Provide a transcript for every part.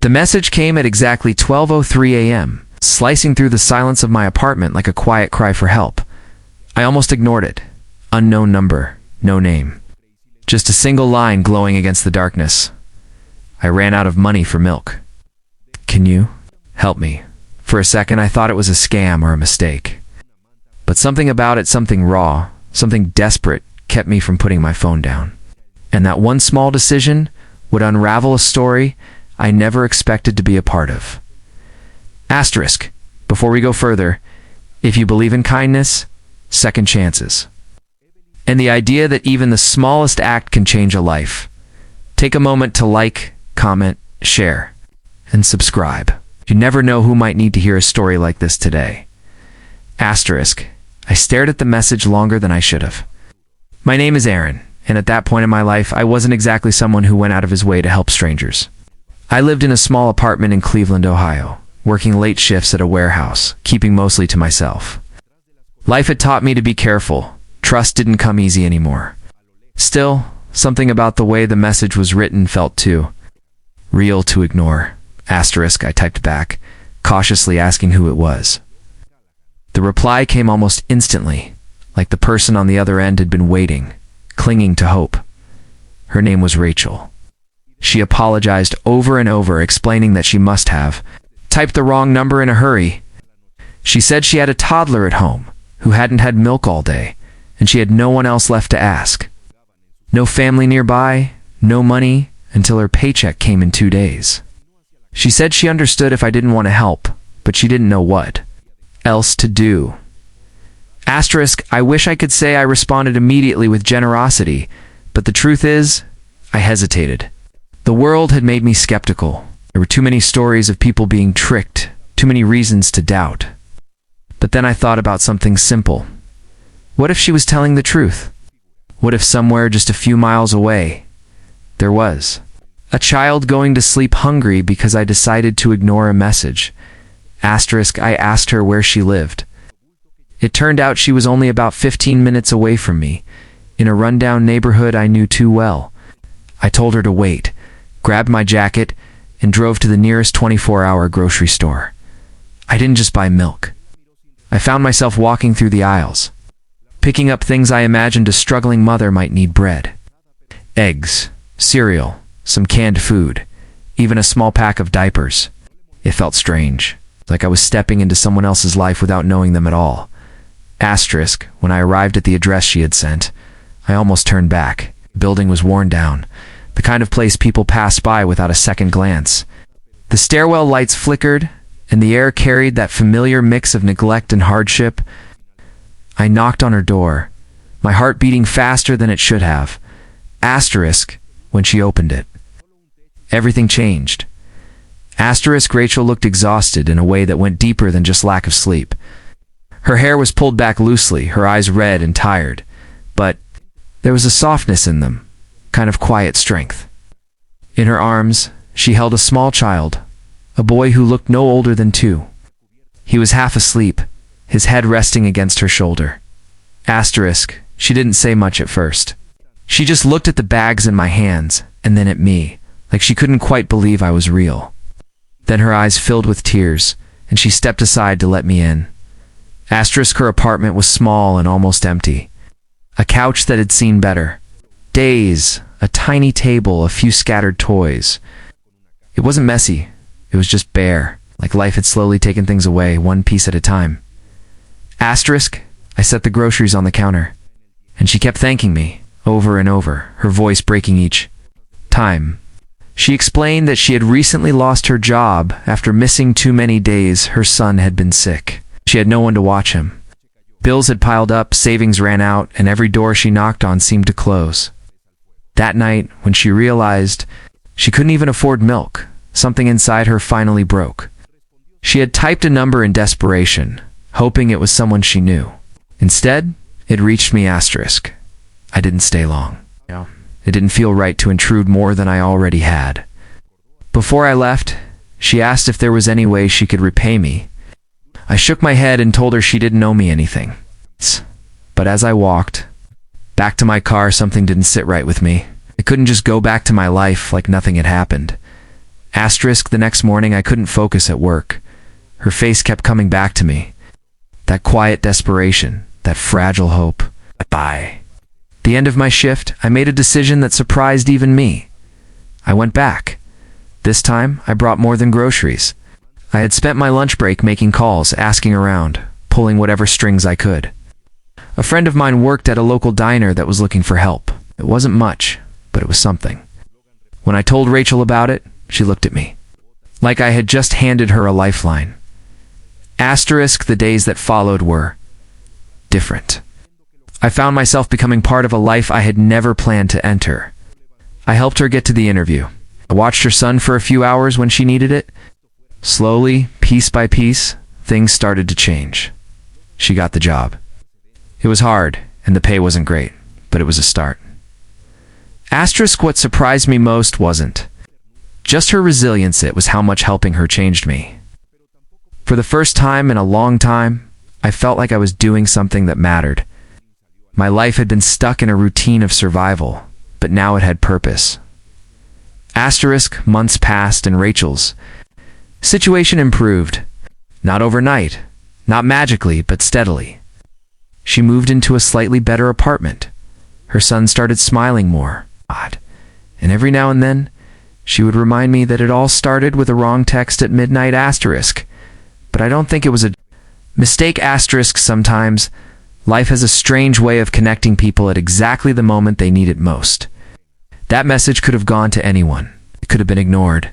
The message came at exactly 12:03 a.m., slicing through the silence of my apartment like a quiet cry for help. I almost ignored it. Unknown number, no name. Just a single line glowing against the darkness. I ran out of money for milk. Can you help me? For a second, I thought it was a scam or a mistake. But something about it, something raw, something desperate, kept me from putting my phone down. And that one small decision would unravel a story I never expected to be a part of. Asterisk, before we go further, if you believe in kindness, second chances. And the idea that even the smallest act can change a life. Take a moment to like, comment, share, and subscribe. You never know who might need to hear a story like this today. Asterisk, I stared at the message longer than I should have. My name is Aaron, and at that point in my life, I wasn't exactly someone who went out of his way to help strangers. I lived in a small apartment in Cleveland, Ohio, working late shifts at a warehouse, keeping mostly to myself. Life had taught me to be careful. Trust didn't come easy anymore. Still, something about the way the message was written felt too real to ignore. Asterisk, I typed back, cautiously asking who it was. The reply came almost instantly, like the person on the other end had been waiting, clinging to hope. Her name was Rachel. She apologized over and over, explaining that she must have typed the wrong number in a hurry. She said she had a toddler at home who hadn't had milk all day, and she had no one else left to ask. No family nearby, no money, until her paycheck came in 2 days. She said she understood if I didn't want to help, but she didn't know what else to do. Asterisk, I wish I could say I responded immediately with generosity, but the truth is, I hesitated. The world had made me skeptical. There were too many stories of people being tricked, too many reasons to doubt. But then I thought about something simple. What if she was telling the truth? What if somewhere just a few miles away, there was a child going to sleep hungry because I decided to ignore a message? Asterisk, I asked her where she lived. It turned out she was only about 15 minutes away from me, in a rundown neighborhood I knew too well. I told her to wait, grabbed my jacket, and drove to the nearest 24-hour grocery store. I didn't just buy milk. I found myself walking through the aisles, picking up things I imagined a struggling mother might need: bread, eggs, cereal, some canned food, even a small pack of diapers. It felt strange, like I was stepping into someone else's life without knowing them at all. Asterisk, when I arrived at the address she had sent, I almost turned back. The building was worn down, the kind of place people passed by without a second glance. The stairwell lights flickered, and the air carried that familiar mix of neglect and hardship. I knocked on her door, my heart beating faster than it should have. Asterisk, when she opened it, everything changed. Asterisk, Rachel looked exhausted in a way that went deeper than just lack of sleep. Her hair was pulled back loosely, her eyes red and tired, but there was a softness in them, kind of quiet strength. In her arms, she held a small child, a boy who looked no older than 2. He was half asleep, his head resting against her shoulder. Asterisk, she didn't say much at first. She just looked at the bags in my hands, and then at me, like she couldn't quite believe I was real. Then her eyes filled with tears, and she stepped aside to let me in. Asterisk, her apartment was small and almost empty. A couch that had seen better days, a tiny table, a few scattered toys. It wasn't messy, it was just bare, like life had slowly taken things away, one piece at a time. Asterisk, I set the groceries on the counter, and she kept thanking me, over and over, her voice breaking each time. She explained that she had recently lost her job after missing too many days. Her son had been sick. She had no one to watch him. Bills had piled up, savings ran out, and every door she knocked on seemed to close. That night, when she realized she couldn't even afford milk, something inside her finally broke. She had typed a number in desperation, hoping it was someone she knew. Instead, it reached me. Asterisk. I didn't stay long. It didn't feel right to intrude more than I already had. Before I left, she asked if there was any way she could repay me. I shook my head and told her she didn't owe me anything. But as I walked back to my car, something didn't sit right with me. I couldn't just go back to my life like nothing had happened. Asterisk, the next morning I couldn't focus at work. Her face kept coming back to me. That quiet desperation, that fragile hope. Bye. The end of my shift, I made a decision that surprised even me. I went back. This time, I brought more than groceries. I had spent my lunch break making calls, asking around, pulling whatever strings I could. A friend of mine worked at a local diner that was looking for help. It wasn't much, but it was something. When I told Rachel about it, she looked at me, like I had just handed her a lifeline. Asterisk, the days that followed were different. I found myself becoming part of a life I had never planned to enter. I helped her get to the interview. I watched her son for a few hours when she needed it. Slowly, piece by piece, things started to change. She got the job. It was hard, and the pay wasn't great, but it was a start. Asterisk, what surprised me most wasn't just her resilience, it was how much helping her changed me. For the first time in a long time, I felt like I was doing something that mattered. My life had been stuck in a routine of survival, but now it had purpose. Asterisk, months passed and Rachel's situation improved. Not overnight, not magically, but steadily. She moved into a slightly better apartment. Her son started smiling more. Odd. And every now and then, she would remind me that it all started with a wrong text at midnight. Asterisk. But I don't think it was a mistake. Asterisk, sometimes life has a strange way of connecting people at exactly the moment they need it most. That message could have gone to anyone. It could have been ignored.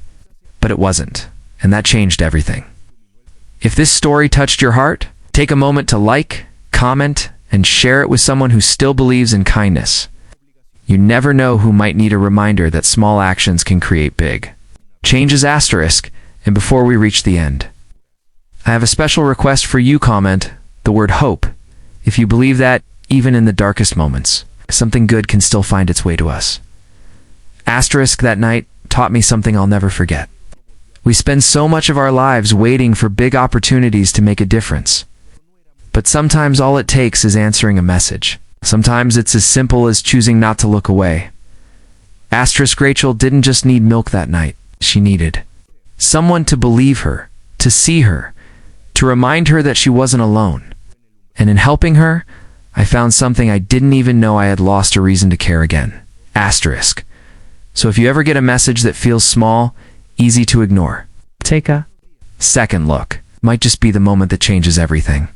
But it wasn't. And that changed everything. If this story touched your heart, take a moment to like, comment, and share it with someone who still believes in kindness. You never know who might need a reminder that small actions can create big changes. Asterisk. And before we reach the end, I have a special request for you. Comment the word hope if you believe that, even in the darkest moments, something good can still find its way to us. Asterisk, that night taught me something I'll never forget. We spend so much of our lives waiting for big opportunities to make a difference. But sometimes all it takes is answering a message. Sometimes it's as simple as choosing not to look away. Asterisk, Rachel didn't just need milk that night. She needed someone to believe her, to see her, to remind her that she wasn't alone. And in helping her, I found something I didn't even know I had lost a reason to care again. Asterisk. So if you ever get a message that feels small, easy to ignore, take a second look. Might just be the moment that changes everything.